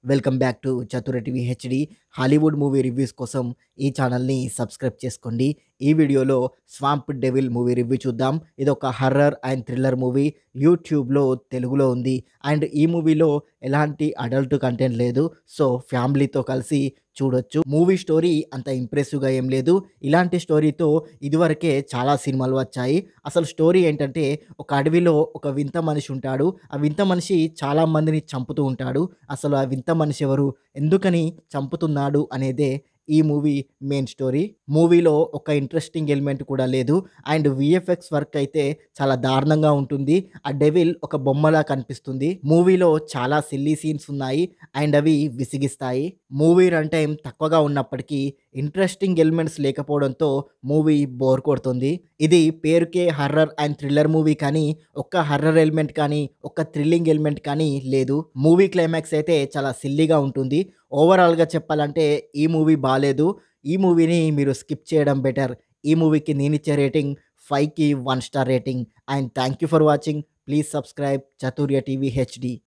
Welcome back to Chatura TV HD. Hollywood movie reviews కోసం ఈ ఛానల్ని సబ్స్క్రైబ్ చేసుకోండి. ఈ వీడియోలో స్వాంప్ డెవిల్ మూవీ రివ్యూ చూద్దాం. ఇది ఒక హర్రర్ అండ్ థ్రిల్లర్ మూవీ. యూట్యూబ్లో తెలుగులో ఉంది. అండ్ ఈ మూవీలో ఎలాంటి అడల్ట్ కంటెంట్ లేదు. సో ఫ్యామిలీతో కలిసి చూడొచ్చు. మూవీ స్టోరీ అంత ఇంప్రెసివ్గా ఏం లేదు. ఇలాంటి స్టోరీతో ఇదివరకే చాలా సినిమాలు వచ్చాయి. అసలు స్టోరీ ఏంటంటే, ఒక అడవిలో ఒక వింత మనిషి ఉంటాడు. ఆ వింత మనిషి చాలా మందిని చంపుతూ ఉంటాడు. అసలు ఆ వింత మనిషి ఎవరు, ఎందుకని చంపుతున్నాడు అనేదే ఈ మూవీ మెయిన్ స్టోరీ. మూవీలో ఒక ఇంట్రెస్టింగ్ ఎలిమెంట్ కూడా లేదు. అండ్ విఎఫ్ఎక్స్ వర్క్ అయితే చాలా దారుణంగా ఉంటుంది. ఆ డెవిల్ ఒక బొమ్మలా కనిపిస్తుంది. మూవీలో చాలా సిల్లీ సీన్స్ ఉన్నాయి అండ్ అవి విసిగిస్తాయి. మూవీ రన్ టైం తక్కువగా ఉన్నప్పటికీ ఇంట్రెస్టింగ్ ఎలిమెంట్స్ లేకపోవడంతో మూవీ బోర్ కొడుతుంది. ఇది పేరుకే హర్రర్ అండ్ థ్రిల్లర్ మూవీ, కానీ ఒక్క హర్రర్ ఎలిమెంట్ కానీ ఒక్క థ్రిల్లింగ్ ఎలిమెంట్ కానీ లేదు. మూవీ క్లైమాక్స్ అయితే చాలా సిల్లీగా ఉంటుంది. ఓవరాల్గా చెప్పాలంటే ఈ మూవీ బాలేదు. ఈ మూవీని మీరు స్కిప్ చేయడం బెటర్. ఈ మూవీకి నేనిచ్చే రేటింగ్ 5కి 1 star rating. And thank you for watching. Please subscribe చతుర్య TV HD.